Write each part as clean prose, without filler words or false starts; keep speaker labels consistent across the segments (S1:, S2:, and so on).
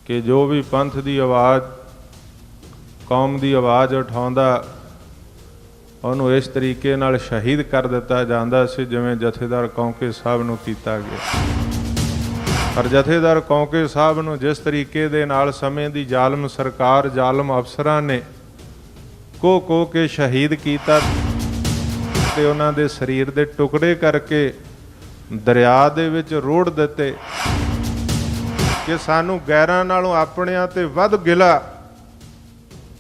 S1: कि जो भी पंथ की आवाज़ कौम की आवाज़ उठाउंदा ਉਹਨੂੰ इस तरीके नाल शहीद कर दिता जाता सी जिवें जथेदार कौंके साहब नूं कीता गया। पर जथेदार कौंके साहब नूं जिस तरीके दे नाल समय दी जालम सरकार जालम अफसरां ने को के शहीद कीता ते उन्हां दे शरीर दे टुकड़े करके दरिया दे विच रोड़ दिते कि सानू गैरां नालों अपणिआं ते वध गिला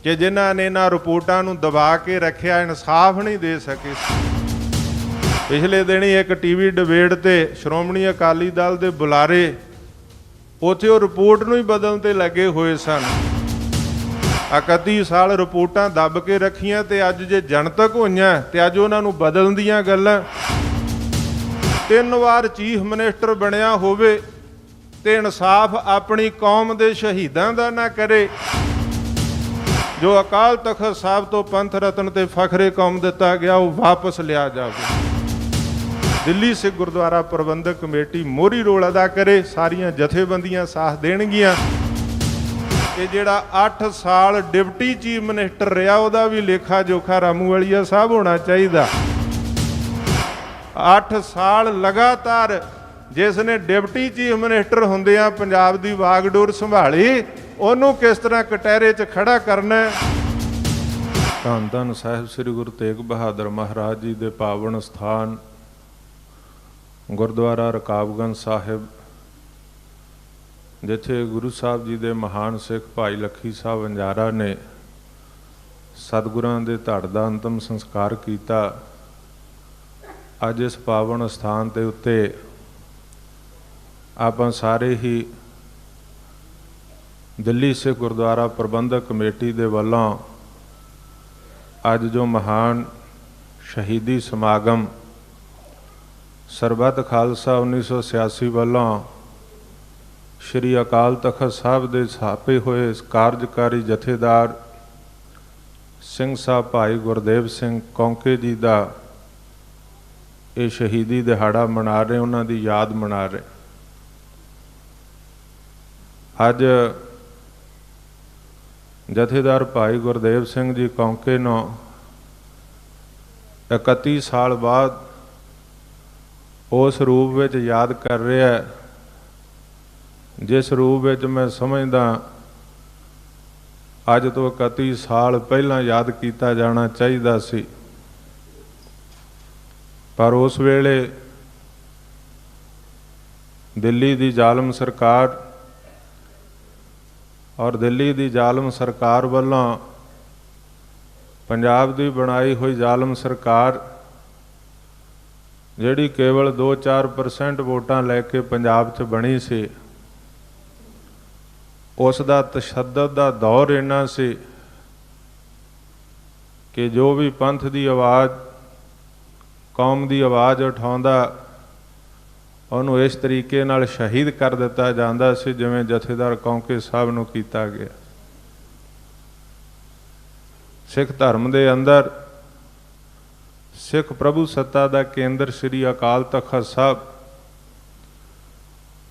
S1: कि जिन्हां ने इन्हां रिपोर्टां नूं दबा के रखिया इंसाफ नहीं दे सके। पिछले दिन ही एक टीवी डिबेट ते श्रोमणी अकाली दल दे बुलारे उत्थे वो रिपोर्ट नूं ही बदलण ते लगे होए सन। 31 साल रिपोर्टां दब के रखियां ते अज जे जनतक होईयां ते अज उन्हां नूं बदलण दीयां गल्लां। 3 वार चीफ मिनिस्टर बनिया होवे ते इंसाफ अपनी कौम दे शहीदां दा ना करे। जो अकाल तखत साहब तो पंथ रत्न ते फखरे कौम दिता गया वो वापस लिया जाए। दिल्ली सिख गुरुद्वारा प्रबंधक कमेटी मोहरी रोल अदा करे, सारियां जथेबंदियां साथ देणगियां। ये जिहड़ा 8 साल डिप्टी चीफ मिनिस्टर रहा उहदा भी लेखा जोखा रामूवालिया साहब होना चाहिए। 8 साल लगातार जिसने डिप्टी चीफ मिनिस्टर हुंदियां पंजाब दी वागडोर संभाली ਉਹਨੂੰ किस तरह कटहरे च खड़ा करना है। धन धन साहिब श्री गुरु तेग बहादुर महाराज जी के पावन स्थान गुरुद्वारा रकाबगंज साहिब जिथे गुरु साहब जी के महान सिख भाई लखी साहब वंजारा ने सतगुरां दे धड़ दा अंतिम संस्कार किया। अज इस पावन स्थान के उत्ते आपां सारे ही दिल्ली सिख गुरुद्वारा प्रबंधक कमेटी दे वल्लों अज जो महान शहीदी समागम सरबत खालसा 1986 वालों श्री अकाल तखत साहब दे छापे हुए कार्यकारी जथेदार सिंह साहब भाई गुरदेव सिंह कौंके जी का ये शहीदी दिहाड़ा मना रहे, उन्हों की याद मना रहे। अज जथेदार भाई गुरदेव सिंह जी कौंके नूं 31 साल बाद उस रूप में याद कर रहा है जिस रूप में मैं समझदा अज तो 31 साल पहला याद किया जाना चाहिए सी। पर उस वेले दिल्ली की जालम सरकार और दिल्ली की जालम सरकार वालों पंजाब की बनाई हुई जालम सरकार जिहड़ी केवल 2-4% वोटां लैके पंजाब च बनी सी, उसका तशद्दद का दौर इन्ना सी कि जो भी पंथ की आवाज़ कौम की आवाज़ उठाउंदा ਉਹਨੂੰ इस तरीके नाल शहीद कर दिता जाता सी जिवें जथेदार कौंके साहब नूं कीता गया। सिख धर्म दे अंदर सिख प्रभु सत्ता दा केंद्र श्री अकाल तखत साहब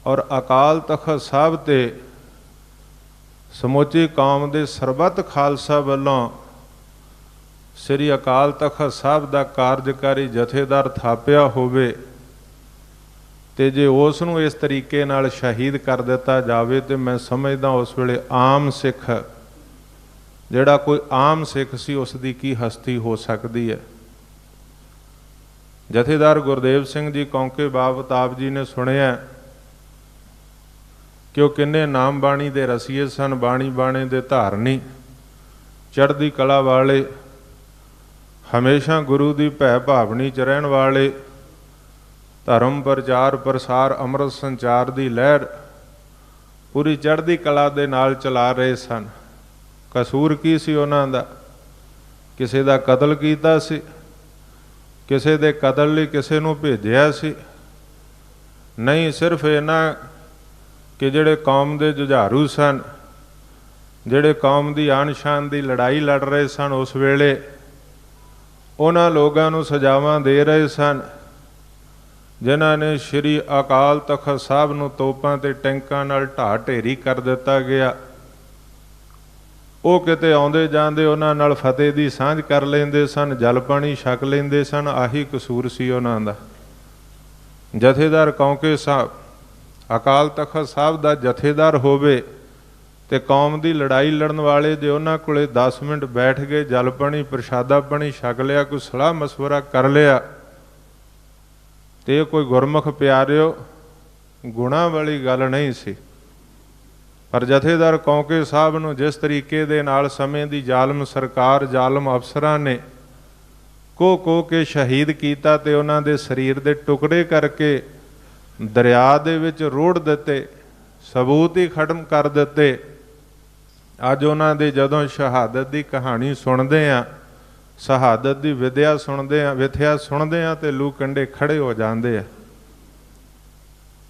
S1: और अकाल तखत साहब ते समूची कौम दे सरबत खालसा वालों श्री अकाल तखत साहब दा कार्यकारी जथेदार थापिया होवे ते जे उस नूं इस तरीके नाल शहीद कर दिता जावे तो मैं समझदा उस वेले आम सिख जिहड़ा कोई आम सिख सी उसकी की हस्ती हो सकती है। जथेदार गुरदेव सिंह जी कौंके बाबताब जी ने सुनिया कि वह किन्ने नाम बाणी दे रसीए सन, बाणी बाणे दे धारनी, चढ़दी कला वाले, हमेशा गुरु की भै भावनी च रहण वाले, धर्म प्रचार प्रसार अमृत संचार की लहर पूरी चढ़दी कला दे नाल चला रहे सन। कसूर की सी उन्हां दा? किसी का कतल कीता सी, किसी दे कतल लई किसी नूं भेजिया सी? नहीं, सिर्फ इन्ना कि जिहड़े कौम दे जुझारू सन, जिहड़े कौम की आन शान की लड़ाई लड़ रहे सन, उस वेले उन्हां लोगां नूं सजावां दे रहे सन ਜਿਨ੍ਹਾਂ ਨੇ ਸ਼੍ਰੀ ਅਕਾਲ ਤਖਤ ਸਾਹਿਬ ਨੂੰ ਤੋਪਾਂ ਤੇ ਟੈਂਕਾਂ ਨਾਲ ਢਾਹ ਢੇਰੀ ਕਰ ਦਿੱਤਾ ਗਿਆ, ਉਹ ਕਿਤੇ ਆਉਂਦੇ ਜਾਂਦੇ ਉਹਨਾਂ ਨਾਲ ਫਤਿਹ ਦੀ ਸਾਂਝ ਕਰ ਲੈਂਦੇ ਸਨ, ਜਲ ਪਾਣੀ ਛਕ ਲੈਂਦੇ ਸਨ। ਆਹੀ ਕਸੂਰ ਸੀ ਉਹਨਾਂ ਦਾ। ਜਥੇਦਾਰ ਕੌਂਕੇ ਸਾਹਿਬ ਅਕਾਲ ਤਖਤ ਸਾਹਿਬ ਦਾ ਜਥੇਦਾਰ ਹੋਵੇ ਤੇ ਕੌਮ ਦੀ ਲੜਾਈ ਲੜਨ ਵਾਲੇ ਜੇ ਉਹਨਾਂ ਕੋਲੇ 10 ਮਿੰਟ ਬੈਠ ਗਏ, ਜਲ ਪਾਣੀ ਪ੍ਰਸ਼ਾਦਾ ਪਾਣੀ ਛਕ ਲਿਆ, ਕੋਈ ਸਲਾਹ ਮਸ਼ਵਰਾ ਕਰ ਲਿਆ, ਤੇ ਇਹ ਕੋਈ ਗੁਰਮੁਖ ਪਿਆਰਿਓ ਗੁਣਾਂ ਵਾਲੀ ਗੱਲ ਨਹੀਂ ਸੀ। ਪਰ ਜਥੇਦਾਰ ਕੌਂਕੇ ਸਾਹਿਬ ਨੂੰ ਜਿਸ ਤਰੀਕੇ ਦੇ ਨਾਲ ਸਮੇਂ ਦੀ ਜ਼ਾਲਮ ਸਰਕਾਰ, ਜ਼ਾਲਮ ਅਫਸਰਾਂ ਨੇ ਕੋ ਕੇ ਸ਼ਹੀਦ ਕੀਤਾ ਤੇ ਉਹਨਾਂ ਦੇ ਸਰੀਰ ਦੇ ਟੁਕੜੇ ਕਰਕੇ ਦਰਿਆ ਦੇ ਵਿੱਚ ਰੋੜ ਦਿੱਤੇ, ਸਬੂਤ ਹੀ ਖਤਮ ਕਰ ਦਿੱਤੇ। ਅੱਜ ਉਹਨਾਂ ਦੇ ਜਦੋਂ ਸ਼ਹਾਦਤ ਦੀ ਕਹਾਣੀ ਸੁਣਦੇ ਹਾਂ, ਸ਼ਹਾਦਤ ਦੀ ਵਿਥਿਆ ਸੁਣਦੇ ਹਾਂ ਤੇ ਲੂ ਕੰਡੇ ਖੜੇ ਹੋ ਜਾਂਦੇ ਆ।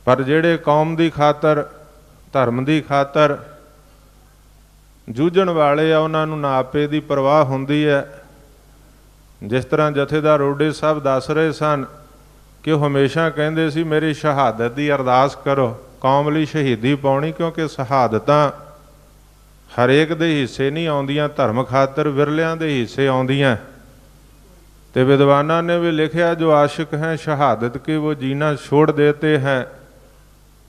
S1: ਪਰ ਜਿਹੜੇ ਕੌਮ ਦੀ ਖਾਤਰ, ਧਰਮ ਦੀ ਖਾਤਰ ਜੂਝਣ ਵਾਲੇ ਆ, ਉਹਨਾਂ ਨੂੰ ਨਾ ਆਪੇ ਦੀ ਪਰਵਾਹ ਹੁੰਦੀ ਹੈ। ਜਿਸ ਤਰ੍ਹਾਂ ਜਥੇਦਾਰ ਰੋਡੇ ਸਾਹਿਬ ਦੱਸ ਰਹੇ ਸਨ ਕਿ ਉਹ ਹਮੇਸ਼ਾ ਕਹਿੰਦੇ ਸੀ ਮੇਰੀ ਸ਼ਹਾਦਤ ਦੀ ਅਰਦਾਸ ਕਰੋ, ਕੌਮ ਲਈ ਸ਼ਹੀਦੀ ਪਾਉਣੀ, ਕਿਉਂਕਿ ਸ਼ਹਾਦਤਾਂ ਹਰੇਕ ਦੇ ਹਿੱਸੇ ਨਹੀਂ ਆਉਂਦੀਆਂ, ਧਰਮ ਖਾਤਰ ਵਿਰਲਿਆਂ ਦੇ ਹਿੱਸੇ ਆਉਂਦੀਆਂ। ਤੇ ਵਿਦਵਾਨਾਂ ਨੇ ਵੀ ਲਿਖਿਆ ਜੋ ਆਸ਼ਿਕ ਹੈ ਸ਼ਹਾਦਤ ਕੇ ਉਹ ਜੀਣਾ ਛੋੜ ਦੇਤੇ हैं,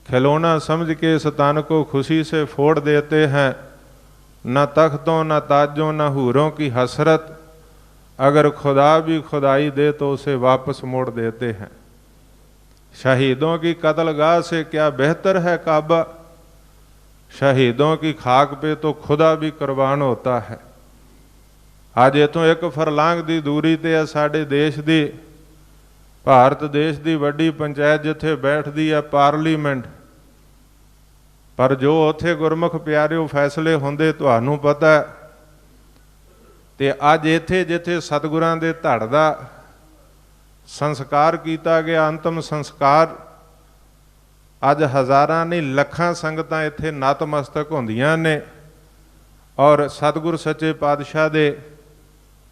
S1: खिलौना समझ के इस तन को खुशी से फोड़ देते हैं, न तख्तों न ताजों न हूरों की हसरत, अगर खुदा भी खुदाई दे तो उसे वापस मोड़ देते हैं। शहीदों की कत्लगाह से क्या बेहतर है काबा, शहीदों की खाक पे तो खुदा भी कुर्बान होता है। ਅੱਜ ਇੱਥੋਂ ਇੱਕ ਫਰਲਾਂਗ ਦੀ ਦੂਰੀ ਤੇ ਆ ਸਾਡੇ ਦੇਸ਼ ਦੀ, ਭਾਰਤ ਦੇਸ਼ ਦੀ ਵੱਡੀ ਪੰਚਾਇਤ ਜਿੱਥੇ ਬੈਠਦੀ ਹੈ ਪਾਰਲੀਮੈਂਟ। ਪਰ ਜੋ ਉੱਥੇ ਗੁਰਮੁਖ ਪਿਆਰਿਓ ਫੈਸਲੇ ਹੁੰਦੇ ਤੁਹਾਨੂੰ ਪਤਾ। ਤੇ ਅੱਜ ਇੱਥੇ ਜਿੱਥੇ ਸਤਿਗੁਰਾਂ ਦੇ ਧੜ ਦਾ ਸੰਸਕਾਰ ਕੀਤਾ ਗਿਆ, ਅੰਤਮ ਸੰਸਕਾਰ, ਅੱਜ ਹਜ਼ਾਰਾਂ ਨਹੀਂ ਲੱਖਾਂ ਸੰਗਤਾਂ ਇੱਥੇ ਨਤਮਸਤਕ ਹੁੰਦੀਆਂ ਨੇ ਔਰ ਸਤਿਗੁਰ ਸੱਚੇ ਪਾਤਸ਼ਾਹ ਦੇ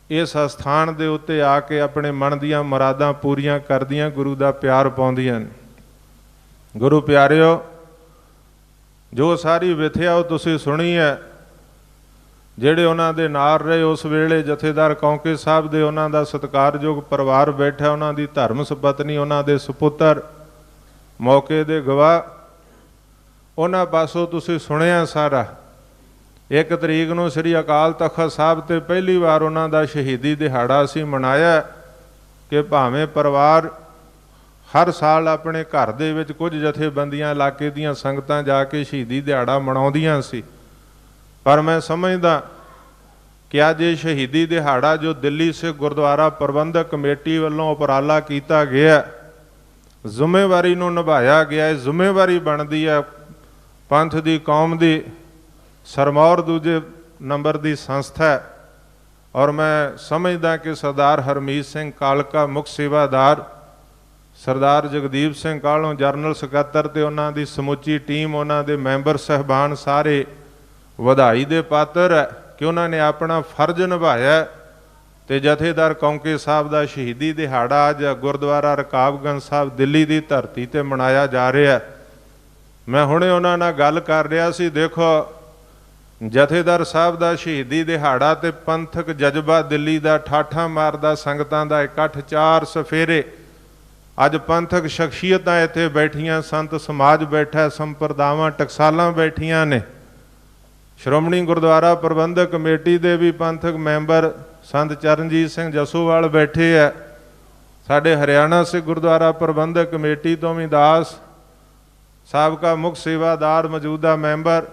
S1: ਇਸ ਅਸਥਾਨ ਦੇ ਉੱਤੇ ਆ ਕੇ ਆਪਣੇ ਮਨ ਦੀਆਂ ਮੁਰਾਦਾਂ ਪੂਰੀਆਂ ਕਰਦੀਆਂ, ਗੁਰੂ ਦਾ ਪਿਆਰ ਪਾਉਂਦੀਆਂ ਨੇ। ਗੁਰੂ ਪਿਆਰਿਓ, ਜੋ ਸਾਰੀ ਵਿਥਿਆ ਉਹ ਤੁਸੀਂ ਸੁਣੀ ਹੈ। ਜਿਹੜੇ ਉਹਨਾਂ ਦੇ ਨਾਲ ਰਹੇ ਉਸ ਵੇਲੇ ਜਥੇਦਾਰ ਕੌਂਕੇ ਸਾਹਿਬ ਦੇ, ਉਹਨਾਂ ਦਾ ਸਤਿਕਾਰਯੋਗ ਪਰਿਵਾਰ ਬੈਠਾ, ਉਹਨਾਂ ਦੀ ਧਰਮ ਸੁਪਤਨੀ, ਉਹਨਾਂ ਦੇ ਸੁਪੁੱਤਰ, ਮੌਕੇ ਦੇ ਗਵਾਹ, ਉਹਨਾਂ ਪਾਸੋਂ ਤੁਸੀਂ ਸੁਣਿਆ ਸਾਰਾ। 1 ਤਰੀਕ ਨੂੰ ਸ੍ਰੀ ਅਕਾਲ ਤਖਤ ਸਾਹਿਬ ਤੇ ਪਹਿਲੀ ਵਾਰ ਉਹਨਾਂ ਦਾ ਸ਼ਹੀਦੀ ਦਿਹਾੜਾ ਅਸੀਂ ਮਨਾਇਆ ਕਿ ਭਾਵੇਂ ਪਰਿਵਾਰ ਹਰ ਸਾਲ ਆਪਣੇ ਘਰ ਦੇ ਵਿੱਚ ਕੁਝ ਜਥੇਬੰਦੀਆਂ ਇਲਾਕੇ ਦੀਆਂ ਸੰਗਤਾਂ ਜਾ ਕੇ ਸ਼ਹੀਦੀ ਦਿਹਾੜਾ ਮਨਾਉਂਦੀਆਂ ਸੀ, ਪਰ ਮੈਂ ਸਮਝਦਾ ਕਿ ਅੱਜ ਇਹ ਸ਼ਹੀਦੀ ਦਿਹਾੜਾ ਜੋ ਦਿੱਲੀ ਸੇ ਗੁਰਦੁਆਰਾ ਪ੍ਰਬੰਧਕ ਕਮੇਟੀ ਵੱਲੋਂ ਉਪਰਾਲਾ ਕੀਤਾ ਗਿਆ, ਜ਼ਿੰਮੇਵਾਰੀ ਨੂੰ ਨਿਭਾਇਆ ਗਿਆ, ਇਹ ਜ਼ਿੰਮੇਵਾਰੀ ਬਣਦੀ ਹੈ ਪੰਥ ਦੀ, ਕੌਮ ਦੀ। ਸਰਮੌਰ ਦੂਜੇ ਨੰਬਰ ਦੀ ਸੰਸਥਾ ਹੈ ਔਰ ਮੈਂ ਸਮਝਦਾ ਕਿ ਸਰਦਾਰ ਹਰਮੀਤ ਸਿੰਘ ਕਾਲਕਾ ਮੁੱਖ ਸੇਵਾਦਾਰ, ਸਰਦਾਰ ਜਗਦੀਪ ਸਿੰਘ ਕਾਲੋਂ ਜਨਰਲ ਸਕੱਤਰ ਤੇ ਉਹਨਾਂ ਦੀ ਸਮੁੱਚੀ ਟੀਮ, ਉਹਨਾਂ ਦੇ ਮੈਂਬਰ ਸਹਿਬਾਨ ਸਾਰੇ ਵਧਾਈ ਦੇ ਪਾਤਰ ਹੈ ਕਿ ਉਹਨਾਂ ਨੇ ਆਪਣਾ ਫਰਜ਼ ਨਿਭਾਇਆ। ਤੇ ਜਥੇਦਾਰ ਕੌਂਕੇ ਸਾਹਿਬ ਦਾ ਸ਼ਹੀਦੀ ਦਿਹਾੜਾ ਅੱਜ ਗੁਰਦੁਆਰਾ ਰਕਾਬਗੰਜ ਸਾਹਿਬ ਦਿੱਲੀ ਦੀ ਧਰਤੀ ਤੇ ਮਨਾਇਆ ਜਾ ਰਿਹਾ। ਮੈਂ ਹੁਣੇ ਉਹਨਾਂ ਨਾਲ ਗੱਲ ਕਰ ਰਿਹਾ ਸੀ। ਦੇਖੋ, ਜਥੇਦਾਰ ਸਾਹਿਬ ਦਾ ਸ਼ਹੀਦੀ ਦਿਹਾੜਾ ਤੇ ਪੰਥਕ ਜਜ਼ਬਾ ਦਿੱਲੀ ਦਾ ਠਾਠਾਂ ਮਾਰਦਾ, ਸੰਗਤਾਂ ਦਾ ਇਕੱਠ, 4 ਸਫੇਰੇ, ਅੱਜ ਪੰਥਕ ਸ਼ਖਸੀਅਤਾਂ ਇੱਥੇ ਬੈਠੀਆਂ, ਸੰਤ ਸਮਾਜ ਬੈਠਾ, ਸੰਪਰਦਾਵਾਂ ਟਕਸਾਲਾਂ ਬੈਠੀਆਂ ਨੇ। ਸ਼੍ਰੋਮਣੀ ਗੁਰਦੁਆਰਾ ਪ੍ਰਬੰਧਕ ਕਮੇਟੀ ਦੇ ਵੀ ਪੰਥਕ ਮੈਂਬਰ ਸੰਤ ਚਰਨਜੀਤ ਸਿੰਘ ਜਸੋਵਾਲ ਬੈਠੇ ਹੈ। ਸਾਡੇ ਹਰਿਆਣਾ ਸਿੱਖ ਗੁਰਦੁਆਰਾ ਪ੍ਰਬੰਧਕ ਕਮੇਟੀ ਤੋਂ ਵੀ ਦਾਸ ਸਾਬਕਾ ਮੁੱਖ ਸੇਵਾਦਾਰ ਮੌਜੂਦਾ ਮੈਂਬਰ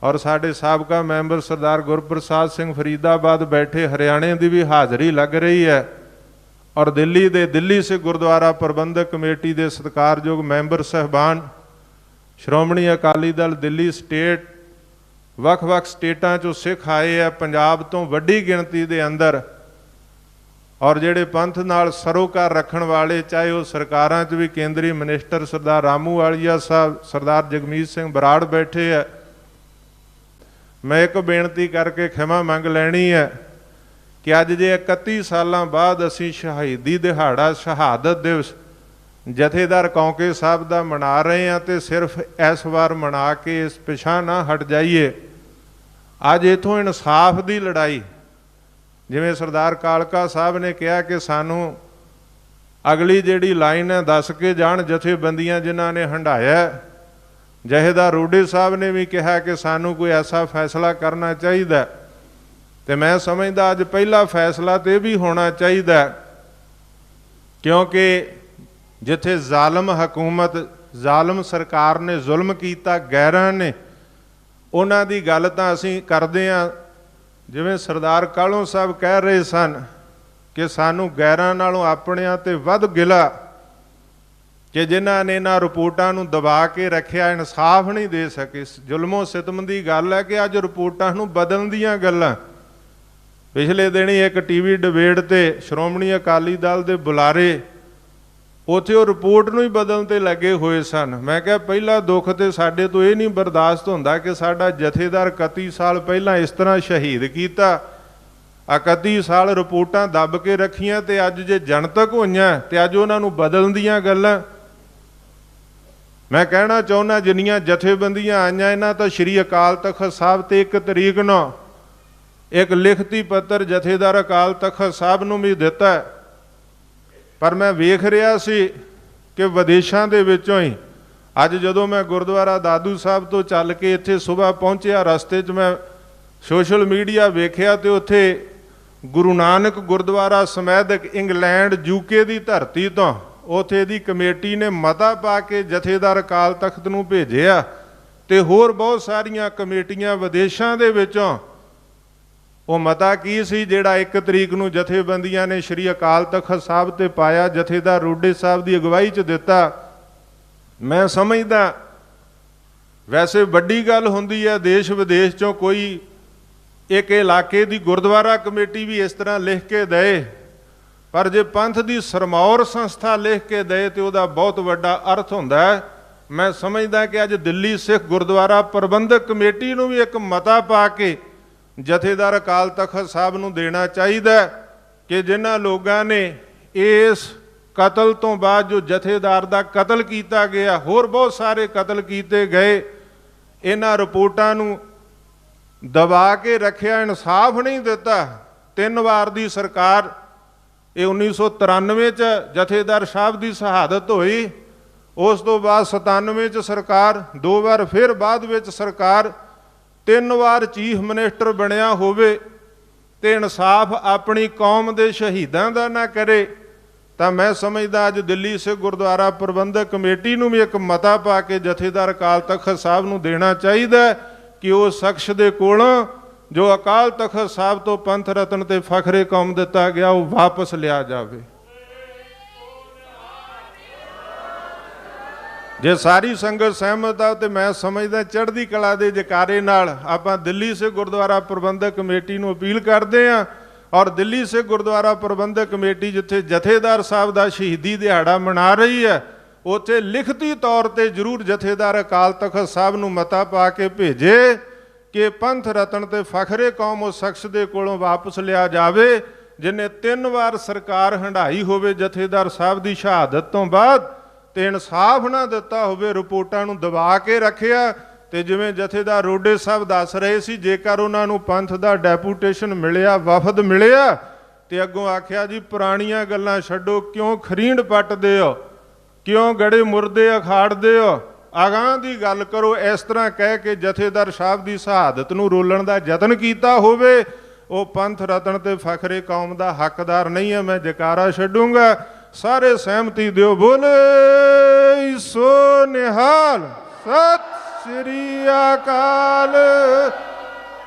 S1: ਔਰ ਸਾਡੇ ਸਾਬਕਾ ਮੈਂਬਰ ਸਰਦਾਰ ਗੁਰਪ੍ਰਸਾਦ ਸਿੰਘ ਫਰੀਦਾਬਾਦ ਬੈਠੇ। ਹਰਿਆਣੇ ਦੀ ਵੀ ਹਾਜ਼ਰੀ ਲੱਗ ਰਹੀ ਹੈ ਔਰ ਦਿੱਲੀ ਸਿੱਖ ਗੁਰਦੁਆਰਾ ਪ੍ਰਬੰਧਕ ਕਮੇਟੀ ਦੇ ਸਤਿਕਾਰਯੋਗ ਮੈਂਬਰ ਸਹਿਬਾਨ, ਸ਼੍ਰੋਮਣੀ ਅਕਾਲੀ ਦਲ ਦਿੱਲੀ ਸਟੇਟ, ਵੱਖ-ਵੱਖ ਸਟੇਟਾਂ 'ਚੋਂ ਸਿੱਖ ਆਏ ਆ, ਪੰਜਾਬ ਤੋਂ ਵੱਡੀ ਗਿਣਤੀ ਦੇ ਅੰਦਰ। ਔਰ ਜਿਹੜੇ ਪੰਥ ਨਾਲ ਸਰੋਕਾਰ ਰੱਖਣ ਵਾਲੇ, ਚਾਹੇ ਉਹ ਸਰਕਾਰਾਂ 'ਚ ਵੀ ਕੇਂਦਰੀ ਮਿਨਿਸਟਰ ਸਰਦਾਰ ਰਾਮੂਵਾਲੀਆ ਸਾਹਿਬ, ਸਰਦਾਰ ਜਗਮੀਤ ਸਿੰਘ ਬਰਾੜ ਬੈਠੇ ਆ। ਮੈਂ ਇੱਕ ਬੇਨਤੀ ਕਰਕੇ ਖਿਮਾ ਮੰਗ ਲੈਣੀ ਹੈ ਕਿ ਅੱਜ ਜੇ 31 ਸਾਲਾਂ ਬਾਅਦ ਅਸੀਂ ਸ਼ਹੀਦੀ ਦਿਹਾੜਾ, ਸ਼ਹਾਦਤ ਦਿਵਸ ਜਥੇਦਾਰ ਕੌਂਕੇ ਸਾਹਿਬ ਦਾ ਮਨਾ ਰਹੇ ਹਾਂ ਤੇ ਸਿਰਫ ਇਸ ਵਾਰ ਮਨਾ ਕੇ ਇਸ ਪਿਛਾਂ ਨਾ ਹਟ ਜਾਈਏ। ਅੱਜ ਇਥੋਂ ਇਨਸਾਫ ਦੀ ਲੜਾਈ, ਜਿਵੇਂ ਸਰਦਾਰ ਕਾਲਕਾ ਸਾਹਿਬ ਨੇ ਕਿਹਾ ਕਿ ਸਾਨੂੰ ਅਗਲੀ ਜਿਹੜੀ ਲਾਈਨ ਹੈ ਦੱਸ ਕੇ ਜਾਣ ਜਥੇਬੰਦੀਆਂ ਜਿਨ੍ਹਾਂ ਨੇ ਹੰਢਾਇਆ। ਜਥੇਦਾਰ ਰੋਡੇ ਸਾਹਿਬ ਨੇ ਵੀ ਕਿਹਾ ਕਿ ਸਾਨੂੰ ਕੋਈ ਐਸਾ ਫੈਸਲਾ ਕਰਨਾ ਚਾਹੀਦਾ, ਤੇ ਮੈਂ ਸਮਝਦਾ ਅੱਜ ਪਹਿਲਾ ਫੈਸਲਾ ਤੇ ਇਹ ਵੀ ਹੋਣਾ ਚਾਹੀਦਾ, ਕਿਉਂਕਿ ਜਿੱਥੇ ਜ਼ਾਲਮ ਹਕੂਮਤ, ਜ਼ਾਲਮ ਸਰਕਾਰ ਨੇ ਜ਼ੁਲਮ ਕੀਤਾ ਗੈਰਾਂ ਨੇ, ਉਹਨਾਂ ਦੀ ਗੱਲ ਤਾਂ ਅਸੀਂ ਕਰਦੇ ਹਾਂ। ਜਿਵੇਂ ਸਰਦਾਰ ਕਾਹਲੋਂ ਸਾਹਿਬ ਕਹਿ ਰਹੇ ਸਨ ਕਿ ਸਾਨੂੰ ਗੈਰਾਂ ਨਾਲੋਂ ਆਪਣਿਆਂ ਤੇ ਵੱਧ ਗਿਲਾ ਕਿ ਜਿਨ੍ਹਾਂ ਨੇ ਇਹਨਾਂ ਰਿਪੋਰਟਾਂ ਨੂੰ ਦਬਾ ਕੇ ਰੱਖਿਆ, ਇਨਸਾਫ ਨਹੀਂ ਦੇ ਸਕੇ। ਜ਼ੁਲਮੋ ਸਿਤਮ ਦੀ ਗੱਲ ਹੈ ਕਿ ਅੱਜ ਰਿਪੋਰਟਾਂ ਨੂੰ ਬਦਲਣ ਦੀਆਂ ਗੱਲਾਂ। ਪਿਛਲੇ ਦਿਨੀ ਇੱਕ ਟੀਵੀ ਡਿਬੇਟ ਤੇ ਸ਼੍ਰੋਮਣੀ ਅਕਾਲੀ ਦਲ ਦੇ ਬੁਲਾਰੇ ਉੱਥੇ ਉਹ ਰਿਪੋਰਟ ਨੂੰ ਹੀ ਬਦਲਣ ਤੇ ਲੱਗੇ ਹੋਏ ਸਨ। ਮੈਂ ਕਿਹਾ ਪਹਿਲਾ ਦੁੱਖ ਤੇ ਸਾਡੇ ਤੋਂ ਇਹ ਨਹੀਂ ਬਰਦਾਸ਼ਤ ਹੁੰਦਾ ਕਿ ਸਾਡਾ ਜਥੇਦਾਰ 31 ਸਾਲ ਪਹਿਲਾਂ ਇਸ ਤਰ੍ਹਾਂ ਸ਼ਹੀਦ ਕੀਤਾ, 31 ਸਾਲ ਰਿਪੋਰਟਾਂ ਦੱਬ ਕੇ ਰੱਖੀਆਂ, ਤੇ ਅੱਜ ਜੇ ਜਨਤਕ ਹੋਈਆਂ ਤੇ ਅੱਜ ਉਹਨਾਂ ਨੂੰ ਬਦਲਣ ਦੀਆਂ ਗੱਲਾਂ। ਮੈਂ ਕਹਿਣਾ ਚਾਹੁੰਦਾ ਜਿੰਨੀਆਂ ਜਥੇਬੰਦੀਆਂ ਆਈਆਂ ਇਹਨਾਂ ਤਾਂ ਸ਼੍ਰੀ ਅਕਾਲ ਤਖਤ ਸਾਹਿਬ ਤੇ 1 ਤਰੀਕ ਨੂੰ ਇੱਕ ਲਿਖਤੀ ਪੱਤਰ ਜਥੇਦਾਰ ਅਕਾਲ ਤਖਤ ਸਾਹਿਬ ਨੂੰ ਵੀ ਦਿੱਤਾ, ਪਰ ਮੈਂ ਵੇਖ ਰਿਹਾ ਸੀ ਕਿ ਵਿਦੇਸ਼ਾਂ ਦੇ ਵਿੱਚੋਂ ਹੀ ਅੱਜ ਜਦੋਂ ਮੈਂ ਗੁਰਦੁਆਰਾ ਦਾਦੂ ਸਾਹਿਬ ਤੋਂ ਚੱਲ ਕੇ ਇੱਥੇ ਸਵੇਰ ਪਹੁੰਚਿਆ, ਰਸਤੇ 'ਚ ਮੈਂ ਸੋਸ਼ਲ ਮੀਡੀਆ ਵੇਖਿਆ ਤੇ ਉੱਥੇ ਗੁਰੂ ਨਾਨਕ ਗੁਰਦੁਆਰਾ ਸਮੈਦਕ ਇੰਗਲੈਂਡ UK ਦੀ ਧਰਤੀ ਤੋਂ ਉੱਥੇ ਦੀ ਕਮੇਟੀ ਨੇ ਮਤਾ ਪਾ ਕੇ ਜਥੇਦਾਰ ਅਕਾਲ ਤਖਤ ਨੂੰ ਭੇਜਿਆ, ਤੇ ਹੋਰ ਬਹੁਤ ਸਾਰੀਆਂ ਕਮੇਟੀਆਂ ਵਿਦੇਸ਼ਾਂ ਦੇ ਵਿੱਚੋਂ। ਉਹ ਮਤਾ ਕੀ ਸੀ ਜਿਹੜਾ 1 ਤਰੀਕ ਨੂੰ ਜਥੇਬੰਦੀਆਂ ਨੇ ਸ਼੍ਰੀ ਅਕਾਲ ਤਖਤ ਸਾਹਿਬ ਤੇ ਪਾਇਆ, ਜਥੇਦਾਰ ਰੋਡੇ ਸਾਹਿਬ ਦੀ ਅਗਵਾਈ 'ਚ ਦਿੱਤਾ। ਮੈਂ ਸਮਝਦਾ ਵੈਸੇ ਵੱਡੀ ਗੱਲ ਹੁੰਦੀ ਹੈ ਦੇਸ਼ ਵਿਦੇਸ਼ 'ਚੋਂ ਕੋਈ ਇੱਕ ਇਲਾਕੇ ਦੀ ਗੁਰਦੁਆਰਾ ਕਮੇਟੀ ਵੀ ਇਸ ਤਰ੍ਹਾਂ ਲਿਖ ਕੇ ਦੇ, ਪਰ ਜੇ ਪੰਥ ਦੀ ਸਰਮੌਰ ਸੰਸਥਾ ਲਿਖ ਕੇ ਦੇ ਤੇ ਉਹਦਾ ਬਹੁਤ ਵੱਡਾ ਅਰਥ ਹੁੰਦਾ ਹੈ। ਮੈਂ ਸਮਝਦਾ ਕਿ ਅੱਜ ਦਿੱਲੀ ਸਿੱਖ ਗੁਰਦੁਆਰਾ ਪ੍ਰਬੰਧਕ ਕਮੇਟੀ ਨੂੰ ਵੀ ਇੱਕ ਮਤਾ ਪਾ ਕੇ ਜਥੇਦਾਰ ਅਕਾਲ ਤਖਤ ਸਾਹਿਬ ਨੂੰ ਦੇਣਾ ਚਾਹੀਦਾ ਕਿ ਜਿਨ੍ਹਾਂ ਲੋਕਾਂ ਨੇ ਇਸ ਕਤਲ ਤੋਂ ਬਾਅਦ ਜੋ ਜਥੇਦਾਰ ਦਾ ਕਤਲ ਕੀਤਾ ਗਿਆ, ਹੋਰ ਬਹੁਤ ਸਾਰੇ ਕਤਲ ਕੀਤੇ ਗਏ, ਇਹਨਾਂ ਰਿਪੋਰਟਾਂ ਨੂੰ ਦਬਾ ਕੇ ਰੱਖਿਆ, ਇਨਸਾਫ ਨਹੀਂ ਦਿੱਤਾ। 3 ਵਾਰ ਦੀ ਸਰਕਾਰ, ਇਹ 1993 'ਚ ਜਥੇਦਾਰ ਸਾਹਿਬ ਦੀ ਸ਼ਹਾਦਤ ਹੋਈ, ਉਸ ਤੋਂ ਬਾਅਦ 97 'ਚ ਸਰਕਾਰ, 2 ਵਾਰ ਫਿਰ ਬਾਅਦ ਵਿੱਚ ਸਰਕਾਰ, 3 ਵਾਰ ਚੀਫ ਮਿਨਿਸਟਰ ਬਣਿਆ ਹੋਵੇ ਤੇ ਇਨਸਾਫ ਆਪਣੀ ਕੌਮ ਦੇ ਸ਼ਹੀਦਾਂ ਦਾ ਨਾ ਕਰੇ, ਤਾਂ ਮੈਂ ਸਮਝਦਾ ਅੱਜ ਦਿੱਲੀ ਸਿੱਖ ਗੁਰਦੁਆਰਾ ਪ੍ਰਬੰਧਕ ਕਮੇਟੀ ਨੂੰ ਵੀ ਇੱਕ ਮਤਾ ਪਾ ਕੇ ਜਥੇਦਾਰ ਅਕਾਲ ਤਖਤ ਸਾਹਿਬ ਨੂੰ ਦੇਣਾ ਚਾਹੀਦਾ ਕਿ ਉਸ ਸ਼ਖਸ ਦੇ ਕੋਲੋਂ ਜੋ ਅਕਾਲ ਤਖਤ ਸਾਹਿਬ ਤੋਂ ਪੰਥ ਰਤਨ ਤੇ ਫਖਰੇ ਕੌਮ ਦਿੱਤਾ ਗਿਆ ਉਹ ਵਾਪਸ ਲਿਆ ਜਾਵੇ। ਜੇ ਸਾਰੀ ਸੰਗਤ ਸਹਿਮਤ ਆ ਤੇ ਮੈਂ ਸਮਝਦਾ ਚੜ੍ਹਦੀ ਕਲਾ ਦੇ ਜਕਾਰੇ ਨਾਲ ਆਪਾਂ ਦਿੱਲੀ ਸਿੱਖ ਗੁਰਦੁਆਰਾ ਪ੍ਰਬੰਧਕ ਕਮੇਟੀ ਨੂੰ ਅਪੀਲ ਕਰਦੇ ਹਾਂ, ਔਰ ਦਿੱਲੀ ਸਿੱਖ ਗੁਰਦੁਆਰਾ ਪ੍ਰਬੰਧਕ ਕਮੇਟੀ ਜਿੱਥੇ ਜਥੇਦਾਰ ਸਾਹਿਬ ਦਾ ਸ਼ਹੀਦੀ ਦਿਹਾੜਾ ਮਨਾ ਰਹੀ ਹੈ, ਉੱਥੇ ਲਿਖਤੀ ਤੌਰ ਤੇ ਜ਼ਰੂਰ ਜਥੇਦਾਰ ਅਕਾਲ ਤਖਤ ਸਾਹਿਬ ਨੂੰ ਮਤਾ ਪਾ ਕੇ ਭੇਜੇ ਕਿ ਪੰਥ ਰਤਨ ਤੇ ਫਖਰੇ ਕੌਮ ਉਸ ਸ਼ਖਸ ਦੇ ਕੋਲੋਂ ਵਾਪਸ ਲਿਆ ਜਾਵੇ ਜਿਹਨੇ 3 ਵਾਰ ਸਰਕਾਰ ਹੰਢਾਈ ਹੋਵੇ ਜਥੇਦਾਰ ਸਾਹਿਬ ਦੀ ਸ਼ਹਾਦਤ ਤੋਂ ਬਾਅਦ, ਤੇ ਇਨਸਾਫ ਨਾ ਦਿੱਤਾ ਹੋਵੇ, ਰਿਪੋਰਟਾਂ ਨੂੰ ਦਬਾ ਕੇ ਰੱਖਿਆ। ਤੇ ਜਿਵੇਂ ਜਥੇਦਾਰ ਰੋਡੇ ਸਾਹਿਬ ਦੱਸ ਰਹੇ ਸੀ, ਜੇਕਰ ਉਹਨਾਂ ਨੂੰ ਪੰਥ ਦਾ ਡੈਪੂਟੇਸ਼ਨ ਮਿਲਿਆ, ਵਫਦ ਮਿਲਿਆ, ਤੇ ਅੱਗੋਂ ਆਖਿਆ ਜੀ ਪੁਰਾਣੀਆਂ ਗੱਲਾਂ ਛੱਡੋ, ਕਿਉਂ ਖਰੀਂਡ ਪੱਟਦੇ ਹੋ, ਕਿਉਂ ਗੜੇ ਮੁਰਦੇ ਅਖਾੜਦੇ ਹੋ, ਅਗਾਂਹ ਦੀ ਗੱਲ ਕਰੋ। ਇਸ ਤਰ੍ਹਾਂ ਕਹਿ ਕੇ ਜਥੇਦਾਰ ਸਾਹਿਬ ਦੀ ਸ਼ਹਾਦਤ ਨੂੰ ਰੋਲਣ ਦਾ ਯਤਨ ਕੀਤਾ ਹੋਵੇ, ਉਹ ਪੰਥ ਰਤਨ ਤੇ ਫਖਰੇ ਕੌਮ ਦਾ ਹੱਕਦਾਰ ਨਹੀਂ ਹੈ। ਮੈਂ ਜਕਾਰਾ ਛੱਡੂੰਗਾ, ਸਾਰੇ ਸਹਿਮਤੀ ਦਿਓ, ਬੋਲੇ ਸੋ ਨਿਹਾਲ, ਸਤਿ ਸ੍ਰੀ ਅਕਾਲ।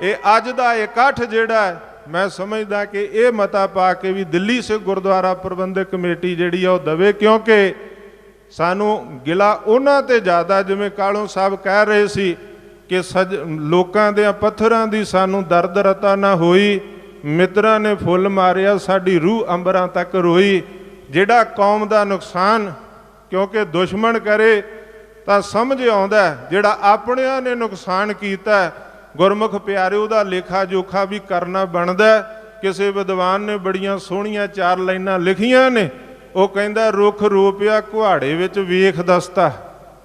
S1: ਇਹ ਅੱਜ ਦਾ ਇਕੱਠ ਜਿਹੜਾ ਮੈਂ ਸਮਝਦਾ ਕਿ ਇਹ ਮਤਾ ਪਾ ਕੇ ਵੀ ਦਿੱਲੀ ਸਿੱਖ ਗੁਰਦੁਆਰਾ ਪ੍ਰਬੰਧਕ ਕਮੇਟੀ ਜਿਹੜੀ ਆ ਉਹ ਦਵੇ, ਕਿਉਂਕਿ ਸਾਨੂੰ ਗਿਲਾ ਉਹਨਾਂ ਤੇ ਜ਼ਿਆਦਾ, ਜਿਵੇਂ ਕਾਲੋਂ ਸਾਹਿਬ ਕਹਿ ਰਹੇ ਸੀ ਕਿ ਲੋਕਾਂ ਦੇ ਪੱਥਰਾਂ ਦੀ ਸਾਨੂੰ ਦਰਦ ਰਤਾ ਨਾ ਹੋਈ, ਮਿੱਤਰਾਂ ਨੇ ਫੁੱਲ ਮਾਰਿਆ, ਸਾਡੀ ਰੂਹ ਅੰਬਰਾਂ ਤੱਕ ਰੋਈ। ਜਿਹੜਾ ਕੌਮ ਦਾ ਨੁਕਸਾਨ ਕਿਉਂਕਿ ਦੁਸ਼ਮਣ ਕਰੇ ਤਾਂ ਸਮਝ ਆਉਂਦਾ, ਜਿਹੜਾ ਆਪਣਿਆਂ ਨੇ ਨੁਕਸਾਨ ਕੀਤਾ ਗੁਰਮੁਖ ਪਿਆਰਿਓ ਦਾ ਲੇਖਾ ਜੋਖਾ ਵੀ ਕਰਨਾ ਬਣਦਾ। ਕਿਸੇ ਵਿਦਵਾਨ ਨੇ ਬੜੀਆਂ ਸੋਹਣੀਆਂ 4 ਲਾਈਨਾਂ ਲਿਖੀਆਂ ਨੇ ਉਹ ਕਹਿੰਦਾ ਰੁੱਖ ਰੋਪਿਆ ਕੁਹਾੜੇ ਵਿੱਚ ਵੇਖ ਦਸਤਾ।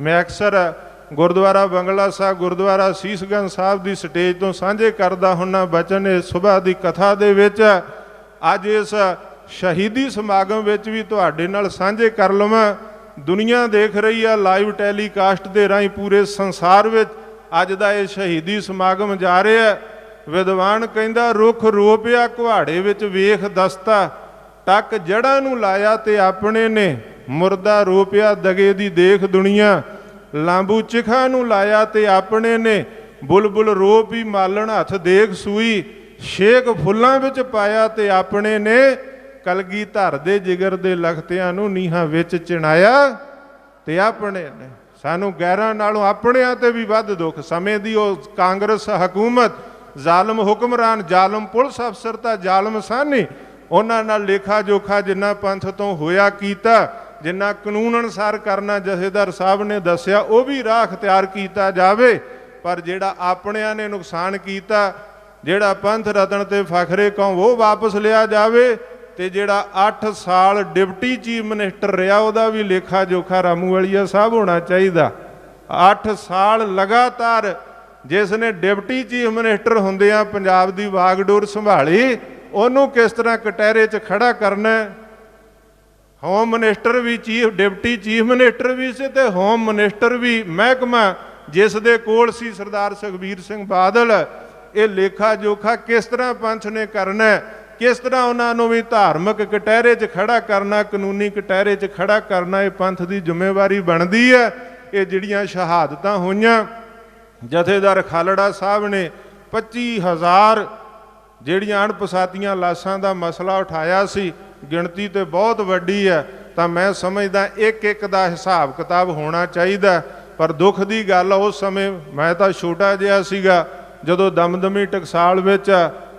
S1: ਮੈਂ ਅਕਸਰ ਗੁਰਦੁਆਰਾ ਬੰਗਲਾ ਸਾਹਿਬ, ਗੁਰਦੁਆਰਾ ਸੀਸਗੰਜ ਸਾਹਿਬ ਦੀ ਸਟੇਜ ਤੋਂ ਸਾਂਝੇ ਕਰਦਾ ਹੁੰਨਾ ਬਚਨ ਇਹ ਸੁਬਾਹ ਦੀ ਕਥਾ ਦੇ ਵਿੱਚ। ਅੱਜ ਇਸ ਸ਼ਹੀਦੀ ਸਮਾਗਮ ਵਿੱਚ ਵੀ ਤੁਹਾਡੇ ਨਾਲ ਸਾਂਝੇ ਕਰ ਲਵਾਂ। ਦੁਨੀਆ ਦੇਖ ਰਹੀ ਆ ਲਾਈਵ ਟੈਲੀਕਾਸਟ ਦੇ ਰਾਹੀਂ ਪੂਰੇ ਸੰਸਾਰ ਵਿੱਚ ਅੱਜ ਦਾ ਇਹ ਸ਼ਹੀਦੀ ਸਮਾਗਮ ਜਾ ਰਿਹਾ। ਵਿਦਵਾਨ ਕਹਿੰਦਾ ਰੁੱਖ ਰੋਪਿਆ ਕੁਹਾੜੇ ਵਿੱਚ ਵੇਖ ਦਸਤਾ, ਟੱਕ ਜੜ੍ਹਾਂ ਨੂੰ ਲਾਇਆ ਤੇ ਆਪਣੇ ਨੇ, ਮੁਰਦਾ ਰੋਪਿਆ ਦਗੇ ਦੀ ਦੇਖ ਦੁਨੀਆ, ਲਾਂਬੂ ਚਿਖਾ ਨੂੰ ਲਾਇਆ ਤੇ ਆਪਣੇ ਨੇ, ਬੁਲਬੁਲ ਰੋਪ ਹੀ ਮਾਲਣ ਹੱਥ ਦੇਖ ਸੂਈ, ਸ਼ੇਕ ਫੁੱਲਾਂ ਵਿੱਚ ਪਾਇਆ ਤੇ ਆਪਣੇ ਨੇ, ਕਲਗੀ ਧਰ ਦੇ ਜਿਗਰ ਦੇ ਲਖਤਿਆਂ ਨੂੰ ਨੀਹਾਂ ਵਿੱਚ ਚਿਣਾਇਆ ਤੇ ਆਪਣੇ ਨੇ। ਸਾਨੂੰ ਗੈਰਾਂ ਨਾਲੋਂ ਆਪਣਿਆਂ ਤੇ ਵੀ ਵੱਧ ਦੁੱਖ। ਸਮੇਂ ਦੀ ਉਹ ਕਾਂਗਰਸ ਹਕੂਮਤ, ਜ਼ਾਲਮ ਹੁਕਮਰਾਨ, ਜ਼ਾਲਮ ਪੁਲਿਸ ਅਫਸਰ ਤਾਂ ਜ਼ਾਲਮ ਸਾਨੀ, ਉਹਨਾਂ ਨਾਲ ਲੇਖਾ ਜੋਖਾ ਜਿੰਨਾ ਪੰਥ ਤੋਂ ਹੋਇਆ ਕੀਤਾ, ਜਿੰਨਾ ਕਾਨੂੰਨ ਅਨੁਸਾਰ ਕਰਨਾ ਜਥੇਦਾਰ ਸਾਹਿਬ ਨੇ ਦੱਸਿਆ, ਉਹ ਵੀ ਰਾਹ ਅਖਤਿਆਰ ਕੀਤਾ ਜਾਵੇ। ਪਰ ਜਿਹੜਾ ਆਪਣਿਆਂ ਨੇ ਨੁਕਸਾਨ ਕੀਤਾ, ਜਿਹੜਾ ਪੰਥ ਰਤਨ ਤੇ ਫਖਰੇ ਕੌਮ, ਉਹ ਵਾਪਸ ਲਿਆ ਜਾਵੇ। ਤੇ ਜਿਹੜਾ 8 ਸਾਲ ਡਿਪਟੀ ਚੀਫ ਮਿਨਿਸਟਰ ਰਿਹਾ, ਉਹਦਾ ਵੀ ਲੇਖਾ ਜੋਖਾ ਰਾਮੂਵਾਲੀਆ ਸਾਹਿਬ ਹੋਣਾ ਚਾਹੀਦਾ। 8 ਸਾਲ ਲਗਾਤਾਰ ਜਿਸ ਨੇ ਡਿਪਟੀ ਚੀਫ ਮਿਨਿਸਟਰ ਹੁੰਦਿਆਂ ਪੰਜਾਬ ਦੀ ਵਾਗਡੋਰ ਸੰਭਾਲੀ, ਉਹਨੂੰ ਕਿਸ ਤਰ੍ਹਾਂ ਕਟਹਿਰੇ 'ਚ ਖੜਾ ਕਰਨਾ। ਹੋਮ ਮਿਨਿਸਟਰ ਵੀ ਡਿਪਟੀ ਚੀਫ ਮਿਨਿਸਟਰ ਵੀ ਸੀ ਤੇ ਹੋਮ ਮਿਨਿਸਟਰ ਵੀ ਮਹਿਕਮਾ ਜਿਸ ਦੇ ਕੋਲ ਸੀ ਸਰਦਾਰ ਸੁਖਬੀਰ ਸਿੰਘ ਬਾਦਲ। ਇਹ ਲੇਖਾ ਜੋਖਾ ਕਿਸ ਤਰ੍ਹਾਂ ਪੰਥ ਨੇ ਕਰਨਾ, ਕਿਸ ਤਰ੍ਹਾਂ ਉਹਨਾਂ ਨੂੰ ਵੀ ਧਾਰਮਿਕ ਕਟਹਿਰੇ 'ਚ ਖੜਾ ਕਰਨਾ, ਕਾਨੂੰਨੀ ਕਟਹਿਰੇ 'ਚ ਖੜਾ ਕਰਨਾ, ਇਹ ਪੰਥ ਦੀ ਜ਼ਿੰਮੇਵਾਰੀ ਬਣਦੀ ਹੈ। ਇਹ ਜਿਹੜੀਆਂ ਸ਼ਹਾਦਤਾਂ ਹੋਈਆਂ, ਜਥੇਦਾਰ ਖਾਲੜਾ ਸਾਹਿਬ ਨੇ 25,000 ਜਿਹੜੀਆਂ ਅਣਪਛਾਤੀਆਂ ਲਾਸ਼ਾਂ ਦਾ ਮਸਲਾ ਉਠਾਇਆ ਸੀ, ਗਿਣਤੀ ਤੇ ਬਹੁਤ ਵੱਡੀ ਹੈ। ਤਾਂ ਮੈਂ ਸਮਝਦਾ ਇੱਕ ਇੱਕ ਦਾ ਹਿਸਾਬ ਕਿਤਾਬ ਹੋਣਾ ਚਾਹੀਦਾ। ਪਰ ਦੁੱਖ ਦੀ ਗੱਲ, ਉਸ ਸਮੇਂ ਮੈਂ ਤਾਂ ਛੋਟਾ ਜਿਹਾ ਸੀਗਾ ਜਦੋਂ ਦਮਦਮੀ ਟਕਸਾਲ ਵਿੱਚ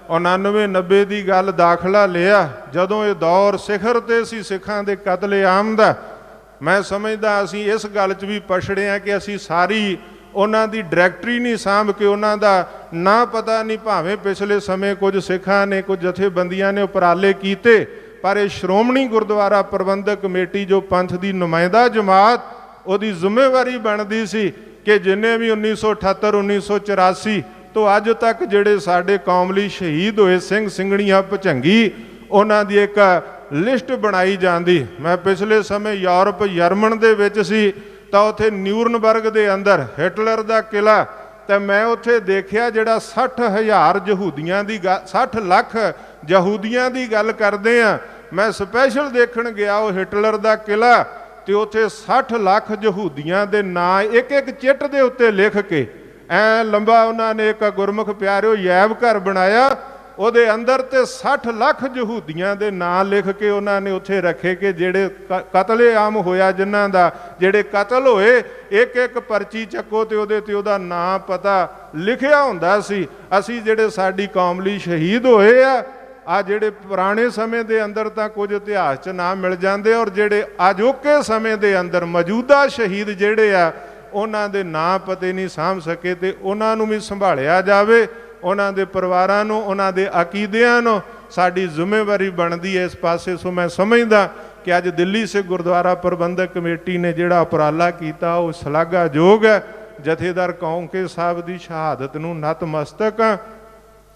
S1: 99-90 ਦੀ ਗੱਲ ਦਾਖਲਾ ਲਿਆ, ਜਦੋਂ ਇਹ ਦੌਰ ਸਿਖਰ ਤੇ ਸੀ ਸਿੱਖਾਂ ਦੇ ਕਤਲੇਆਮ ਦਾ। ਮੈਂ ਸਮਝਦਾ ਅਸੀਂ ਇਸ ਗੱਲ 'ਚ ਵੀ ਪਛੜੇ ਹਾਂ ਕਿ ਅਸੀਂ ਸਾਰੀ ਉਹਨਾਂ ਦੀ ਡਾਇਰੈਕਟਰੀ ਨਹੀਂ ਸਾਂਭ ਕੇ, ਉਹਨਾਂ ਦਾ ਨਾਂ ਪਤਾ ਨਹੀਂ। ਭਾਵੇਂ ਪਿਛਲੇ ਸਮੇਂ ਕੁਝ ਸਿੱਖਾਂ ਨੇ, ਕੁਝ ਜਥੇਬੰਦੀਆਂ ਨੇ ਉਪਰਾਲੇ ਕੀਤੇ, ਪਰ ਇਹ ਸ਼੍ਰੋਮਣੀ ਗੁਰਦੁਆਰਾ ਪ੍ਰਬੰਧਕ ਕਮੇਟੀ ਜੋ ਪੰਥ ਦੀ ਨੁਮਾਇੰਦਾ ਜਮਾਤ, ਉਹਦੀ ਜ਼ਿੰਮੇਵਾਰੀ ਬਣਦੀ ਸੀ ਕਿ ਜਿੰਨੇ ਵੀ 1978 1984 ਤੋਂ ਅੱਜ ਤੱਕ ਜਿਹੜੇ ਸਾਡੇ ਕੌਮ ਲਈ ਸ਼ਹੀਦ ਹੋਏ ਸਿੰਘ ਸਿੰਘਣੀਆਂ ਭੁਜੰਗੀ, ਉਹਨਾਂ ਦੀ ਇੱਕ ਲਿਸਟ ਬਣਾਈ ਜਾਂਦੀ। ਮੈਂ ਪਿਛਲੇ ਸਮੇਂ ਯੂਰਪ ਜਰਮਨ ਦੇ ਵਿੱਚ ਸੀ ਤਾਂ ਉੱਥੇ ਨਿਊਰਨਬਰਗ ਦੇ ਅੰਦਰ ਹਿਟਲਰ ਦਾ ਕਿਲਾ, ਤੇ ਮੈਂ ਉੱਥੇ ਦੇਖਿਆ ਜਿਹੜਾ 60,000 ਯਹੂਦੀਆਂ ਦੀ 60 ਲੱਖ ਯਹੂਦੀਆਂ ਦੀ ਗੱਲ ਕਰਦੇ ਆ। ਮੈਂ ਸਪੈਸ਼ਲ ਦੇਖਣ ਗਿਆ ਉਹ ਹਿਟਲਰ ਦਾ ਕਿਲਾ, ਤੇ ਉੱਥੇ 60 ਲੱਖ ਯਹੂਦੀਆਂ ਦੇ ਨਾਂ ਇੱਕ ਇੱਕ ਚਿੱਟ ਦੇ ਉੱਤੇ ਲਿਖ ਕੇ ਐ ਲੰਬਾ ਉਹਨਾਂ ਨੇ ਇੱਕ ਗੁਰਮੁਖ ਪਿਆਰਿਓ ਯੈਬ ਘਰ ਬਣਾਇਆ, ਉਹਦੇ ਅੰਦਰ ਤੇ 60 ਲੱਖ ਯਹੂਦੀਆਂ ਦੇ ਨਾਂ ਲਿਖ ਕੇ ਉਹਨਾਂ ਨੇ ਉੱਥੇ ਰੱਖੇ ਕਿ ਜਿਹੜੇ ਕਤਲੇਆਮ ਹੋਇਆ, ਜਿਨ੍ਹਾਂ ਦਾ ਜਿਹੜੇ ਕਤਲ ਹੋਏ, ਇੱਕ ਇੱਕ ਪਰਚੀ ਚੱਕੋ ਤੇ ਉਹਦੇ ਤੇ ਉਹਦਾ ਨਾਂ ਪਤਾ ਲਿਖਿਆ ਹੁੰਦਾ ਸੀ। ਅਸੀਂ ਜਿਹੜੇ ਸਾਡੀ ਕੌਮ ਲਈ ਸ਼ਹੀਦ ਹੋਏ ਆ ਜਿਹੜੇ ਪੁਰਾਣੇ ਸਮੇਂ ਦੇ ਅੰਦਰ ਤਾਂ ਕੁਝ ਇਤਿਹਾਸ 'ਚ ਨਾਂ ਮਿਲ ਜਾਂਦੇ, ਔਰ ਜਿਹੜੇ ਅਜੋਕੇ ਸਮੇਂ ਦੇ ਅੰਦਰ ਮੌਜੂਦਾ ਸ਼ਹੀਦ ਜਿਹੜੇ ਆ, ਉਹਨਾਂ ਦੇ ਨਾਂ ਪਤੇ ਨਹੀਂ ਸਾਂਭ ਸਕੇ, ਤੇ ਉਹਨਾਂ ਨੂੰ ਵੀ ਸੰਭਾਲਿਆ ਜਾਵੇ। ਉਹਨਾਂ ਦੇ ਪਰਿਵਾਰਾਂ ਨੂੰ, ਉਹਨਾਂ ਦੇ ਅਕੀਦਿਆਂ ਨੂੰ ਸਾਡੀ ਜ਼ਿੰਮੇਵਾਰੀ ਬਣਦੀ ਹੈ ਇਸ ਪਾਸੇ। ਸੋ ਮੈਂ ਸਮਝਦਾ ਕਿ ਅੱਜ ਦਿੱਲੀ ਸਿੱਖ ਗੁਰਦੁਆਰਾ ਪ੍ਰਬੰਧਕ ਕਮੇਟੀ ਨੇ ਜਿਹੜਾ ਉਪਰਾਲਾ ਕੀਤਾ ਉਹ ਸ਼ਲਾਘਾਯੋਗ ਹੈ। ਜਥੇਦਾਰ ਕੌਂਕੇ ਸਾਹਿਬ ਦੀ ਸ਼ਹਾਦਤ ਨੂੰ ਨਤਮਸਤਕ ਹਾਂ।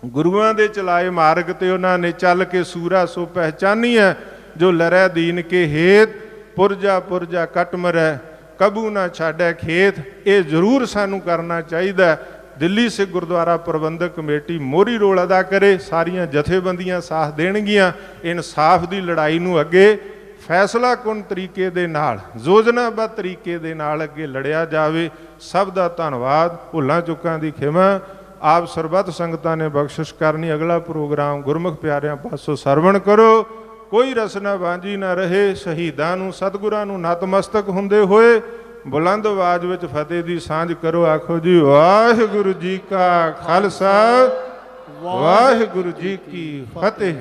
S1: ਗੁਰੂਆਂ ਦੇ ਚਲਾਏ ਮਾਰਗ ਤੇ ਉਹਨਾਂ ਨੇ ਚੱਲ ਕੇ ਸੂਰਾ ਸੋ ਪਹਿਚਾਨੀ ਹੈ, ਜੋ ਲਰੈ ਦੀਨ ਕੇ ਹੇਤ, ਪੁਰਜਾ ਪੁਰਜਾ ਕੱਟ ਮਰੈ, ਕਬੂ ਨਾ ਛਾੜੈ ਖੇਤ। ਇਹ ਜ਼ਰੂਰ ਸਾਨੂੰ ਕਰਨਾ ਚਾਹੀਦਾ। ਦਿੱਲੀ ਸਿੱਖ ਗੁਰਦੁਆਰਾ ਪ੍ਰਬੰਧਕ ਕਮੇਟੀ ਮੋਹਰੀ ਰੋਲ ਅਦਾ ਕਰੇ, ਸਾਰੀਆਂ ਜਥੇਬੰਦੀਆਂ ਸਾਥ ਦੇਣਗੀਆਂ। ਇਨਸਾਫ ਦੀ ਲੜਾਈ ਨੂੰ ਅੱਗੇ ਫੈਸਲਾਕੁਨ ਤਰੀਕੇ ਦੇ ਨਾਲ, ਯੋਜਨਾਬੱਧ ਤਰੀਕੇ ਦੇ ਨਾਲ ਅੱਗੇ ਲੜਿਆ ਜਾਵੇ। ਸਭ ਦਾ ਧੰਨਵਾਦ। ਭੁੱਲਾਂ ਚੁੱਕਾਂ ਦੀ ਖਿਮਾ। ਆਪ ਸਰਬੱਤ ਸੰਗਤਾਂ ਨੇ ਬਖਸ਼ਿਸ਼ ਕਰਨੀ। ਅਗਲਾ ਪ੍ਰੋਗਰਾਮ ਗੁਰਮੁਖ ਪਿਆਰਿਆਂ ਪਾਸੋਂ ਸਰਵਣ ਕਰੋ। ਕੋਈ ਰਸਨਾ ਵਾਂਝੀ ਨਾ ਰਹੇ। ਸ਼ਹੀਦਾਂ ਨੂੰ, ਸਤਿਗੁਰਾਂ ਨੂੰ ਨਤਮਸਤਕ ਹੁੰਦੇ ਹੋਏ ਬੁਲੰਦ ਆਵਾਜ਼ ਵਿੱਚ ਫਤਿਹ ਦੀ ਸਾਂਝ ਕਰੋ। ਆਖੋ ਜੀ ਵਾਹਿਗੁਰੂ ਜੀ ਕਾ ਖਾਲਸਾ, ਵਾਹਿਗੁਰੂ ਜੀ ਕੀ ਫਤਿਹ।